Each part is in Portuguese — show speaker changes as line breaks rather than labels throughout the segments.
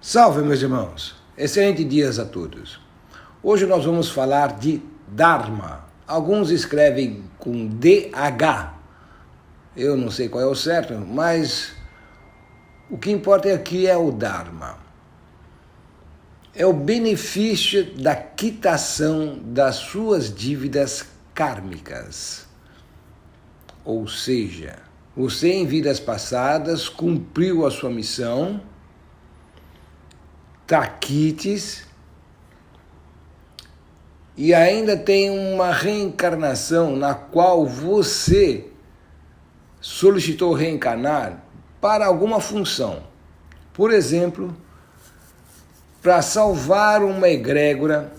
Salve, meus irmãos! Excelente dia a todos. Hoje nós vamos falar de Dharma. Alguns escrevem com DH. Eu não sei qual é o certo, mas o que importa aqui é o Dharma. É o benefício da quitação das suas dívidas kármicas. Ou seja, você em vidas passadas cumpriu a sua missão, está quites, e ainda tem uma reencarnação na qual você solicitou reencarnar para alguma função. Por exemplo, para salvar uma egrégora,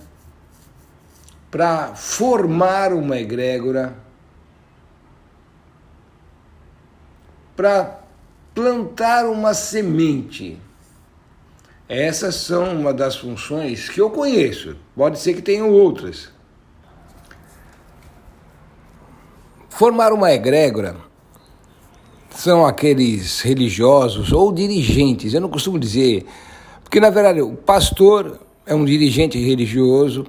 para formar uma egrégora, para plantar uma semente. Essas são uma das funções que eu conheço. Pode ser que tenham outras. Formar uma egrégora são aqueles religiosos ou dirigentes. Eu não costumo dizer, porque na verdade o pastor é um dirigente religioso,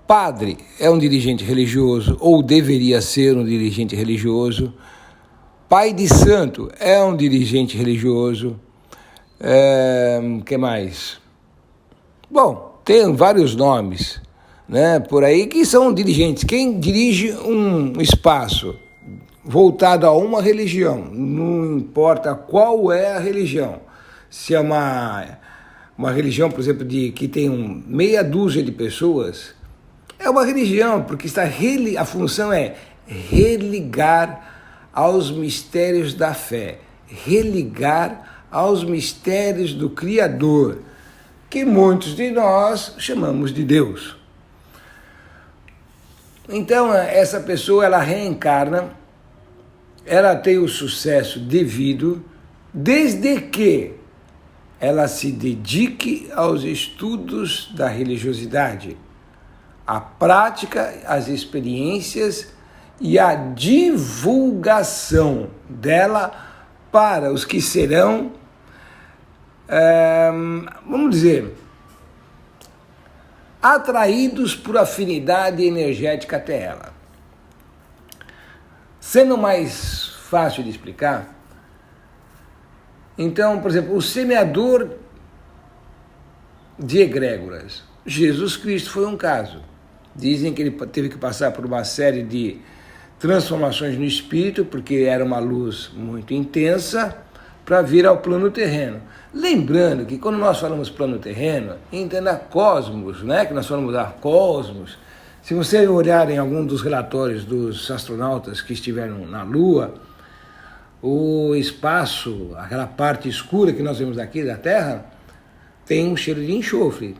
padre é um dirigente religioso ou deveria ser um dirigente religioso, pai de santo é um dirigente religioso. Que mais? Bom, tem vários nomes, né, por aí que são dirigentes. Quem dirige um espaço voltado a uma religião, não importa qual é a religião, se é uma religião, por exemplo, que tem meia dúzia de pessoas, é uma religião, porque a função é religar aos mistérios da fé, religar aos mistérios do Criador, que muitos de nós chamamos de Deus. Então, essa pessoa, ela reencarna, ela tem o sucesso devido, desde que ela se dedique aos estudos da religiosidade, à prática, às experiências e à divulgação dela para os que serão, vamos dizer, atraídos por afinidade energética até ela. Sendo mais fácil de explicar, então, por exemplo, o semeador de egrégoras, Jesus Cristo foi um caso. Dizem que ele teve que passar por uma série de transformações no espírito, porque era uma luz muito intensa, para vir ao plano terreno. Lembrando que quando nós falamos plano terreno, entenda cosmos, né? Que nós falamos da cosmos. Se você olhar em algum dos relatórios dos astronautas que estiveram na Lua, o espaço, aquela parte escura que nós vemos aqui da Terra, tem um cheiro de enxofre,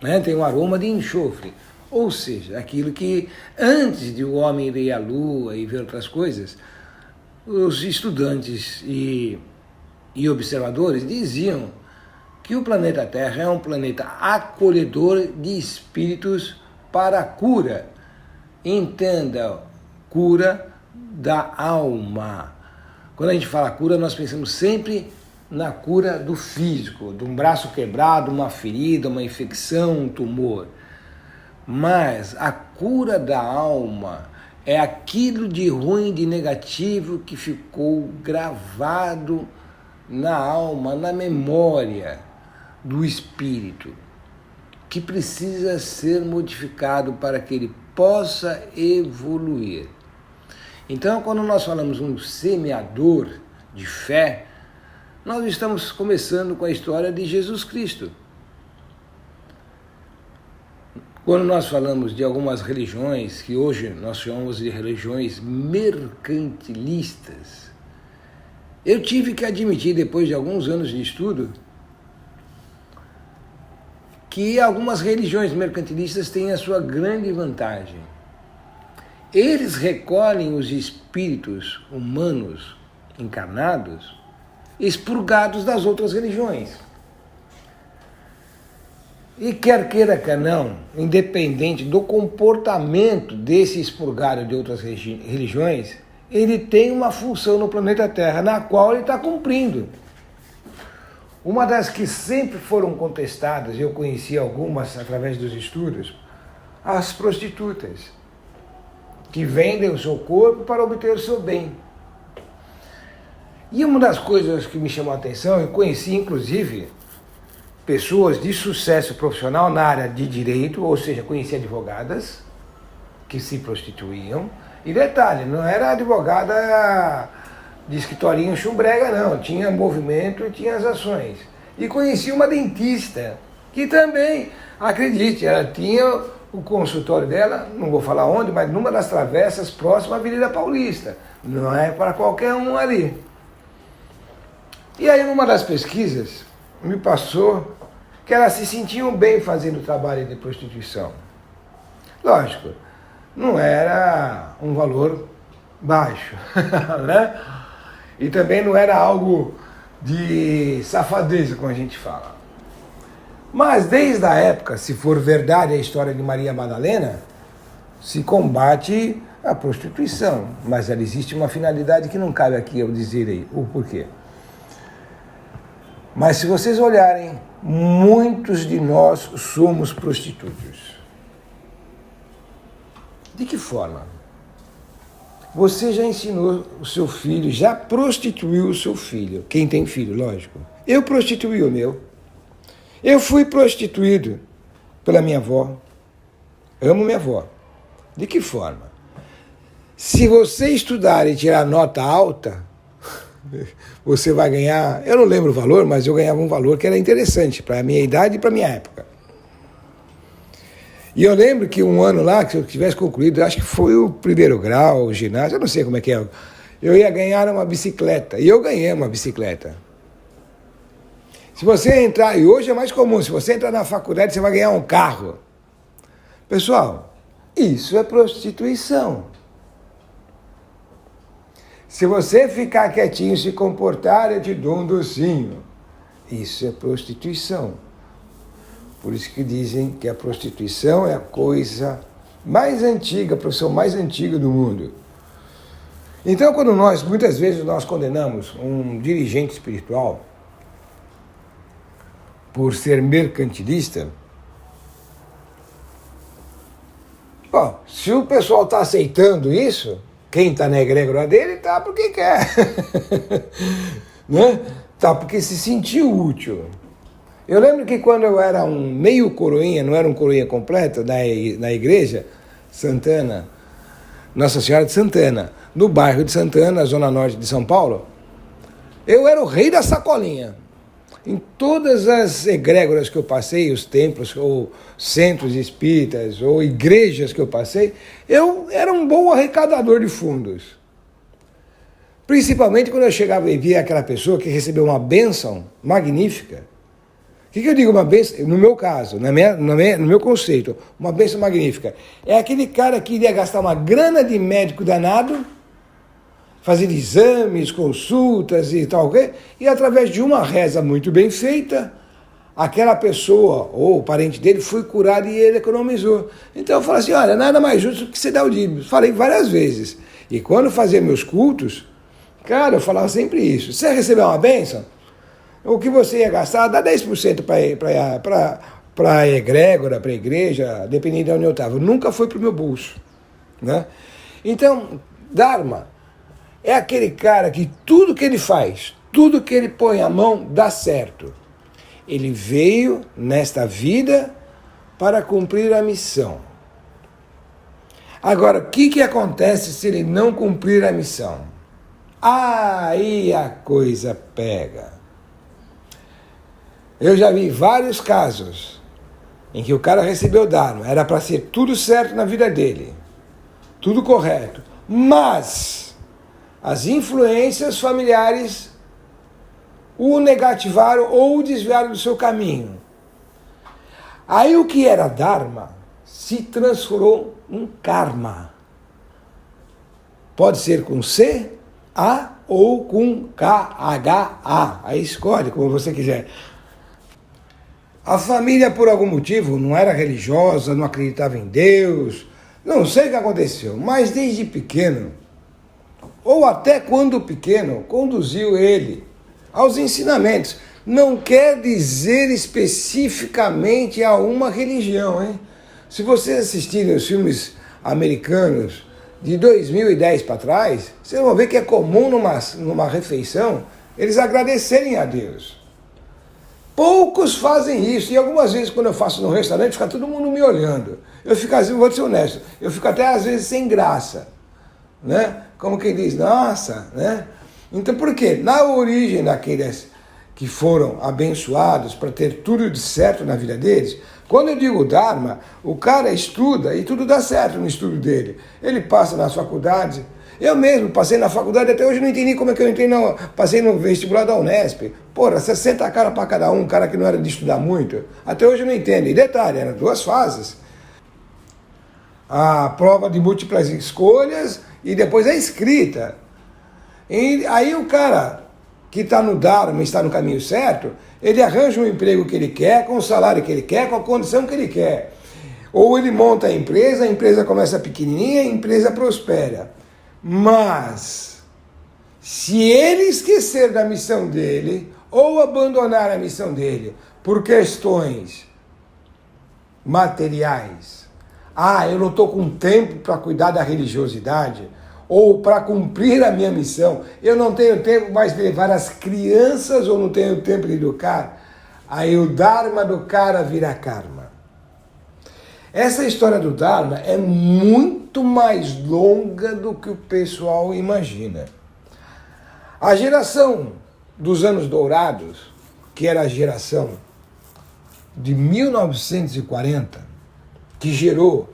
né? Tem um aroma de enxofre. Ou seja, aquilo que antes de o homem ir à Lua e ver outras coisas, os estudantes e observadores diziam que o planeta Terra é um planeta acolhedor de espíritos para a cura. Entenda, cura da alma. Quando a gente fala cura, nós pensamos sempre na cura do físico, de um braço quebrado, uma ferida, uma infecção, um tumor. Mas a cura da alma é aquilo de ruim, de negativo que ficou gravado na alma, na memória do espírito, que precisa ser modificado para que ele possa evoluir. Então, quando nós falamos um semeador de fé, nós estamos começando com a história de Jesus Cristo. Quando nós falamos de algumas religiões, que hoje nós chamamos de religiões mercantilistas, eu tive que admitir, depois de alguns anos de estudo, que algumas religiões mercantilistas têm a sua grande vantagem. Eles recolhem os espíritos humanos encarnados, expurgados das outras religiões. E quer queira, quer não, independente do comportamento desse expurgado de outras religiões, ele tem uma função no planeta Terra, na qual ele está cumprindo. Uma das que sempre foram contestadas, eu conheci algumas através dos estudos, as prostitutas, que vendem o seu corpo para obter o seu bem. E uma das coisas que me chamou a atenção, eu conheci inclusive pessoas de sucesso profissional na área de direito, ou seja, conheci advogadas que se prostituíam. E detalhe, não era advogada de escritorinho chumbrega, não. Tinha movimento e tinha as ações. E conheci uma dentista, que também, acredite, ela tinha o consultório dela, não vou falar onde, mas numa das travessas próxima à Avenida Paulista. Não é para qualquer um ali. E aí, numa das pesquisas, me passou que elas se sentiam bem fazendo o trabalho de prostituição. Lógico, não era um valor baixo, né? E também não era algo de safadeza, como a gente fala. Mas desde a época, se for verdade a história de Maria Madalena, se combate a prostituição. Mas ela existe uma finalidade que não cabe aqui eu dizer aí o porquê. Mas se vocês olharem, muitos de nós somos prostitutos. De que forma? Você já ensinou o seu filho, já prostituiu o seu filho. Quem tem filho, lógico. Eu prostituí o meu. Eu fui prostituído pela minha avó. Amo minha avó. De que forma? Se você estudar e tirar nota alta, você vai ganhar, eu não lembro o valor, mas eu ganhava um valor que era interessante para a minha idade e para a minha época. E eu lembro que um ano lá, que eu tivesse concluído, acho que foi o primeiro grau, o ginásio, eu não sei como é que é, eu ia ganhar uma bicicleta, e eu ganhei uma bicicleta. Se você entrar, e hoje é mais comum, se você entrar na faculdade, você vai ganhar um carro. Pessoal, isso é prostituição. Se você ficar quietinho, se comportar, eu te dou um docinho. Isso é prostituição. Por isso que dizem que a prostituição é a coisa mais antiga, a profissão mais antiga do mundo. Então, quando muitas vezes nós condenamos um dirigente espiritual por ser mercantilista, bom, se o pessoal está aceitando isso, quem está na egrégora dele está porque quer, né? Tá porque se sentiu útil. Eu lembro que quando eu era um meio coroinha, não era um coroinha completo, na igreja Santana, Nossa Senhora de Santana, no bairro de Santana, zona norte de São Paulo, eu era o rei da sacolinha. Em todas as egrégoras que eu passei, os templos, ou centros espíritas, ou igrejas que eu passei, eu era um bom arrecadador de fundos. Principalmente quando eu chegava e via aquela pessoa que recebeu uma bênção magnífica. O que eu digo uma bênção? No meu caso, no meu conceito, uma bênção magnífica. É aquele cara que iria gastar uma grana de médico danado, fazendo exames, consultas e tal, e através de uma reza muito bem feita, aquela pessoa ou o parente dele foi curado e ele economizou. Então eu falo assim, olha, nada mais justo que você dar o dízimo. Falei várias vezes. E quando fazia meus cultos, cara, eu falava sempre isso. Você recebeu uma bênção? O que você ia gastar, dá 10% para a egrégora, para a igreja, dependendo de onde eu estava. Nunca foi para o meu bolso, né? Então, Dharma é aquele cara que tudo que ele faz, tudo que ele põe a mão, dá certo. Ele veio nesta vida para cumprir a missão. Agora, o que acontece se ele não cumprir a missão? Aí a coisa pega. Eu já vi vários casos em que o cara recebeu Dharma, era para ser tudo certo na vida dele, tudo correto, mas as influências familiares o negativaram ou o desviaram do seu caminho. Aí o que era Dharma se transformou em karma. Pode ser com C, A ou com K, H, A. Aí escolhe como você quiser. A família, por algum motivo, não era religiosa, não acreditava em Deus, não sei o que aconteceu, mas desde pequeno, ou até quando pequeno, conduziu ele aos ensinamentos. não quer dizer especificamente a uma religião, hein? Se vocês assistirem os filmes americanos de 2010 para trás, vocês vão ver que é comum numa refeição eles agradecerem a Deus. Poucos fazem isso, e algumas vezes quando eu faço no restaurante, fica todo mundo me olhando. Eu fico assim, vou ser honesto, eu fico até às vezes sem graça, né? Como quem diz, nossa, né? Então por quê? Na origem daqueles que foram abençoados para ter tudo de certo na vida deles, quando eu digo Dharma, o cara estuda e tudo dá certo no estudo dele. Ele passa nas faculdades. Eu mesmo passei na faculdade, até hoje não entendi como é que eu entrei, não. Passei no vestibular da Unesp. Porra, 60 cara para cada um cara que não era de estudar muito. Até hoje eu não entendo. E detalhe, eram 2 fases. A prova de múltiplas escolhas e depois a escrita. E aí o cara que está no Dharma, está no caminho certo, ele arranja um emprego que ele quer, com o salário que ele quer, com a condição que ele quer. Ou ele monta a empresa começa pequenininha, a empresa prospera. Mas, se ele esquecer da missão dele, ou abandonar a missão dele por questões materiais, eu não estou com tempo para cuidar da religiosidade, ou para cumprir a minha missão, eu não tenho tempo mais de levar as crianças, ou não tenho tempo de educar, aí o Dharma do cara vira karma. Essa história do Dharma é muito mais longa do que o pessoal imagina. A geração dos anos dourados, que era a geração de 1940, que gerou,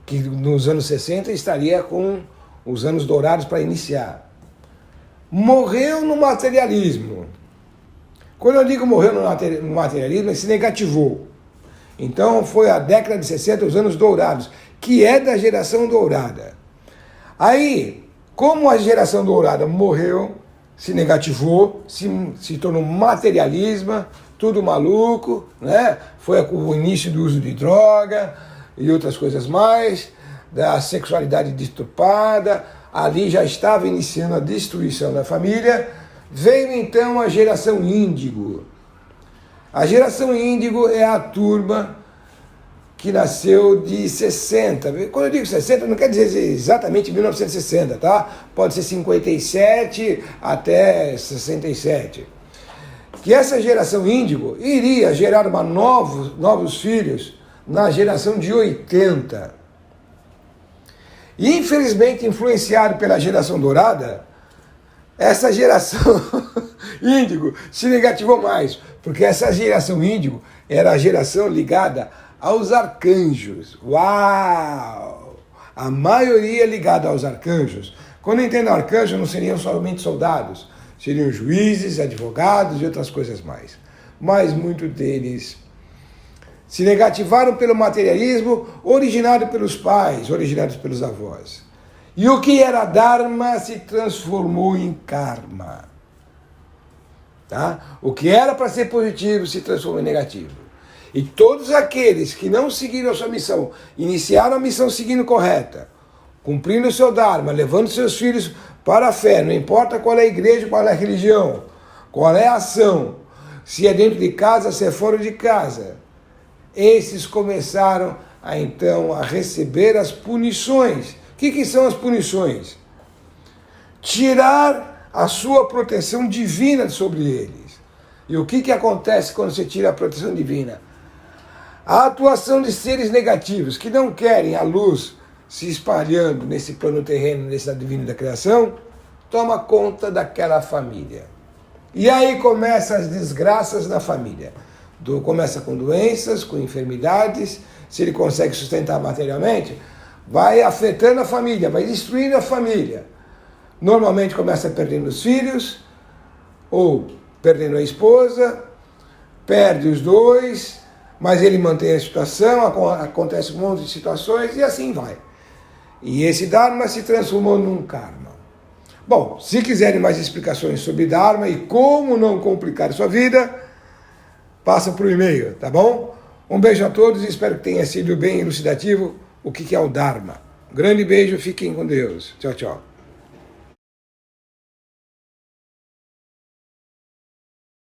que nos anos 60 estaria com os anos dourados para iniciar, morreu no materialismo. Quando eu digo morreu no materialismo, ele se negativou. Então foi a década de 60, os anos dourados, que é da geração dourada. Aí, como a geração dourada morreu, se negativou, se tornou materialismo, tudo maluco, né? Foi o início do uso de droga e outras coisas mais, da sexualidade deturpada, ali já estava iniciando a destruição da família, veio então a geração índigo. A geração índigo é a turma que nasceu de 60. Quando eu digo 60, não quer dizer exatamente 1960, tá? Pode ser 57 até 67. Que essa geração índigo iria gerar novos filhos na geração de 80. E, infelizmente, influenciado pela geração dourada, essa geração índigo se negativou mais, porque essa geração índigo era a geração ligada aos arcanjos. Uau! A maioria ligada aos arcanjos. Quando eu entendo arcanjos, não seriam somente soldados, seriam juízes, advogados e outras coisas mais. Mas muitos deles se negativaram pelo materialismo originado pelos pais, originados pelos avós. E o que era Dharma se transformou em karma. Tá? O que era para ser positivo se transformou em negativo. E todos aqueles que não seguiram a sua missão, iniciaram a missão seguindo correta, cumprindo o seu Dharma, levando seus filhos para a fé, não importa qual é a igreja, qual é a religião, qual é a ação, se é dentro de casa, se é fora de casa, esses começaram então a receber as punições. O que são as punições? Tirar a sua proteção divina sobre eles. E o que acontece quando você tira a proteção divina? A atuação de seres negativos que não querem a luz se espalhando nesse plano terreno, nesse divino da criação, toma conta daquela família. E aí começam as desgraças na família. Começa com doenças, com enfermidades, se ele consegue sustentar materialmente, vai afetando a família, vai destruindo a família. Normalmente começa perdendo os filhos, ou perdendo a esposa, perde os dois, mas ele mantém a situação, acontece um monte de situações e assim vai. E esse Dharma se transformou num karma. Bom, se quiserem mais explicações sobre Dharma e como não complicar sua vida, passa por e-mail, tá bom? Um beijo a todos e espero que tenha sido bem elucidativo o que é o Dharma. Um grande beijo, fiquem com Deus. Tchau, tchau.